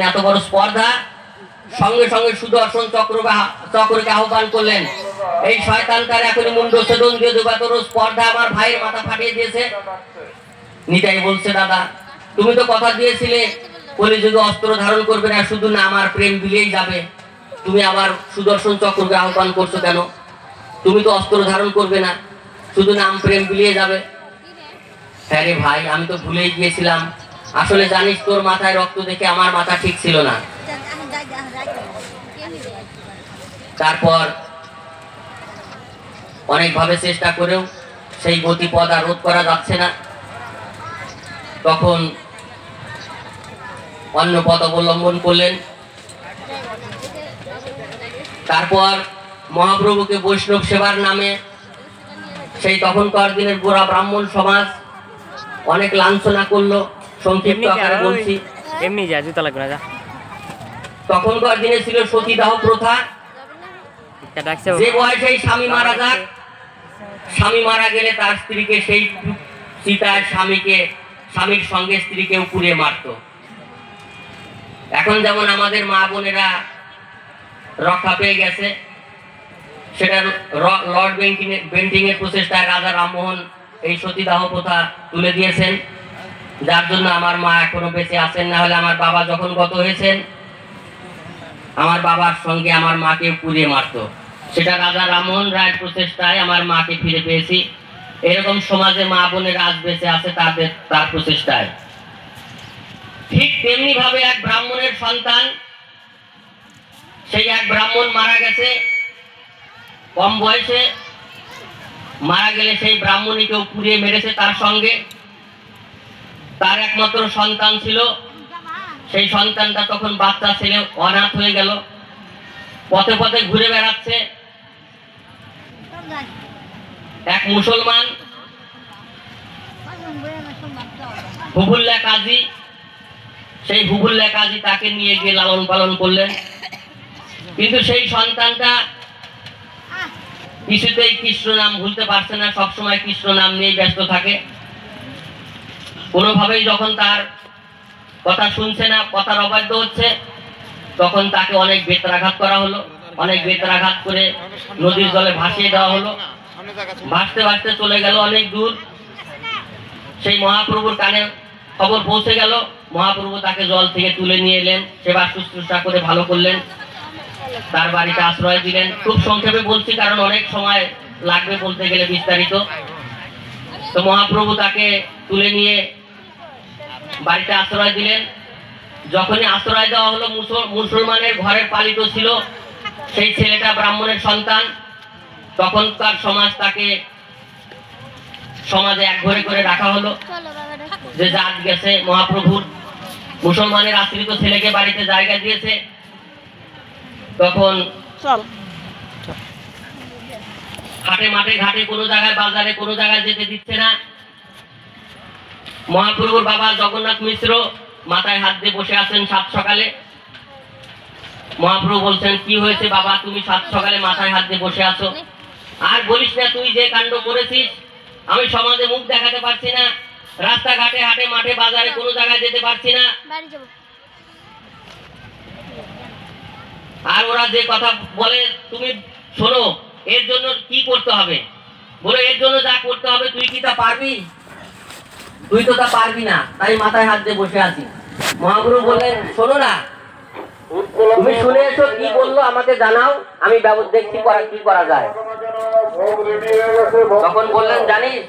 এত বড় স্পর্ধা, সঙ্গে সঙ্গে সুদর্শন চক্রকে আহ্বান করলেন। এই শয়তান তার এখনই মুন্ড ছেদন দিয়ে দেবা, তোর স্পর্ধা আমার ভাইয়ের মাথা ফাটিয়ে দিয়েছে। নিতাই বলছে, দাদা তুমি তো কথা দিয়েছিলে কলিযুগে অস্ত্র ধারণ করবে না, শুধু না আমার প্রেম বিলিয়েই যাবে, তুমি আবার সুদর্শন চক্রকে আহ্বান করছো কেন? তুমি তো অস্ত্র ধারণ করবে না, শুধু নাম প্রেম বিলিয়ে যাবে। হ্যাঁ রে ভাই, আমি তো ভুলেই গিয়েছিলাম। আসলে জানিস, তোর মাথায় রক্ত দেখে আমার মাথা ঠিক ছিল না। তারপর অনেকভাবে চেষ্টা করেও সেই গতিপথ আর রোধ করা যাচ্ছে না। তখন অন্য পথ অবলম্বন করলেন। তারপর মহাপ্রভুকে বৈষ্ণব সেবার নামে সেই তখনকার দিনের গোড়া ব্রাহ্মণ সমাজ অনেক লাঞ্ছনা করলো। সংক্ষিপ্ত আকারে বলছি, এমনি যা জুতা লাগবে না যা। তখনকার দিনে ছিল সতীদাহ প্রথা। যে বয়সে স্বামী মারা যাক, স্বামী মারা গেলে তার স্ত্রীকে সেই চিতায় স্বামীর সঙ্গে স্ত্রীকেও পুড়িয়ে মারত। এখন যেমন আমাদের মা বোনেরা রক্ষা পেয়ে গেছে, সেটা লর্ড বেন্টিং এর প্রচেষ্টায় রাজা রামমোহন এই সতীদাহ প্রথা তুলে দিয়েছেন, যার জন্য আমার মা এখনো বেঁচে আছেন। না হলে আমার বাবা যখন গত হয়েছেন, আমার বাবার সঙ্গে আমার মাকে পুড়িয়ে মারত। সেটা রাজা রামমোহন রায়ের প্রচেষ্টায় আমার মাকে ফিরে পেয়েছি। এরকম সমাজে মা বোনের আজ বেঁচে আছে তার প্রচেষ্টায়। ঠিক তেমনি ভাবে এক ব্রাহ্মণের সন্তান, সেই এক ব্রাহ্মণ মারা গেছে কম বয়সে। মারা গেলে সেই ব্রাহ্মণীকেও পুড়িয়ে মেরেছে তার সঙ্গে। তার একমাত্র সন্তান ছিল, সেই সন্তানটা তখন বাচ্চা ছেলে, অনাথ হয়ে গেল, পথে পথে ঘুরে বেড়াচ্ছে। এক মুসলমান হুবুল্লা কাজী, সেই হুবুল্লা কাজী তাকে নিয়ে গিয়ে লালন পালন করলেন। কিন্তু সেই সন্তানটা কিছুতেই কৃষ্ণ নাম ভুলতে পারছে না, সবসময় কৃষ্ণ নাম নিয়ে ব্যস্ত থাকে। কোনোভাবেই যখন তার কথা শুনছে না, কথার অবাধ্য হচ্ছে, তখন তাকে অনেক বেত্রাঘাত করা হলো। অনেক বেত্রাঘাত করে নদীর জলে ভাসিয়ে দেওয়া হলো। ভাসতে ভাসতে চলে গেল অনেক দূর। সেই মহাপ্রভুর কানে খবর পৌঁছে গেল। মহাপ্রভু তাকে জল থেকে তুলে নিয়ে এলেন, সেবা শুশ্রূষা করে ভালো করলেন, তার বাড়িতে আশ্রয় দিলেন। খুব সংক্ষেপে বলছি, কারণ অনেক সময় লাগবে বলতে গেলে বিস্তারিত। তো মহাপ্রভু তাকে তুলে নিয়ে বাড়িতে আশ্রয় দিলেন। যখনই আশ্রয় দেওয়া হলো, মুসলমানের ঘরে পালিত ছিল সেই ছেলেটা ব্রাহ্মণের সন্তান। তখনকার সমাজ তাকে সমাজে এক ঘরে করে রাখা হলো, যে জাত গেছে মহাপ্রভুর, মুসলমানের আশ্রিত ছেলেকে বাড়িতে জায়গা দিয়েছে। তখন হাটে মাঠে ঘাটে কোনো জায়গায়, বাজারে কোনো জায়গায় যেতে দিচ্ছে না। মহাপ্রভুর বাবা জগন্নাথ মিশ্র মাথায় হাত দিয়ে বসে আছেন সাত সকালে। মহাপ্রভু বলছেন, কি হয়েছে বাবা, তুমি সাত সকালে মাথায় হাত দিয়ে বসে আছো? আর বলিস না, তুই যে কাণ্ড করেছিস, আমি সমাজে মুখ দেখাতে পারছি না, রাস্তাঘাটে হাটে মাঠে বাজারে কোনো জায়গায় যেতে পারছি না। আর ওরা যে কথা বলে তুমি শোনো, এর জন্য কি করতে হবে? বলে, এর জন্য যা করতে হবে তুই কি তা পারবি? তুই তো তা পারবি না, তাই মাথায় হাত দিয়ে বসে আছি। মহাপ্রভু বললেন, শোনো না, তুমি শুনে এসো, কি বললো আমাকে জানাও, আমি দেখছি কি করা যায়। তখন বললেন, জানিস,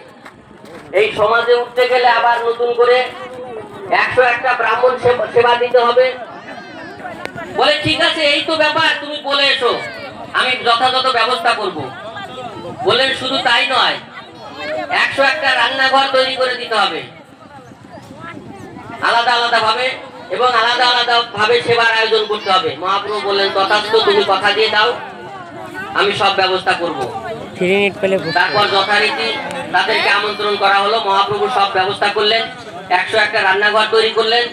এই সমাজে উঠতে গেলে আবার নতুন করে 101টা ব্রাহ্মণ সেবা দিতে হবে। বলে, ঠিক আছে, এই তো ব্যাপার, তুমি বলে এসো, আমি যথাযথ ব্যবস্থা করব। বললেন, শুধু তাই নয়, 101টা রান্নাঘর তৈরি করে দিতে হবে, আলাদা আলাদা ভাবে এবং আলাদা আলাদা ভাবে সেবার আয়োজন করতে হবে। মহাপ্রভু বললেন, তথাস্তু, তুমি কথা দিয়ে দাও, আমি সব ব্যবস্থা করব। তারপর যথারীতি তাদেরকে আমন্ত্রণ করা হলো। মহাপ্রভু সব ব্যবস্থা করলেন, 101টা রান্নাঘর তৈরি করলেন,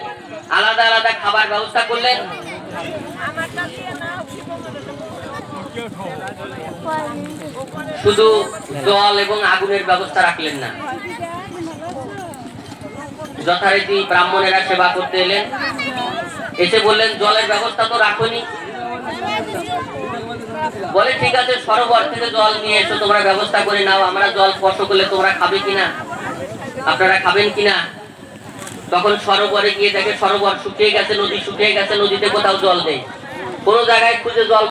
আলাদা আলাদা খাবার ব্যবস্থা করলেন। শুধু জল এবং আগুনের ব্যবস্থা রাখলেন না, যথারীতি ব্রাহ্মণেরা সেবা করতে এলেন। এসে বললেন জলের ব্যবস্থা তো রাখোনি। বলে ঠিক আছে, সরোবর থেকে জল নিয়ে এসো, তোমরা ব্যবস্থা করে নাও, আমরা জল স্পর্শ করলে তোমরা খাবে কিনা, আপনারা খাবেন কিনা। তখন সরোবরে গিয়ে দেখে সরোবর শুকিয়ে গেছে, নদী শুকিয়ে গেছে, নদীতে কোথাও জল নেই, কোনো জায়গায় খুঁজে জল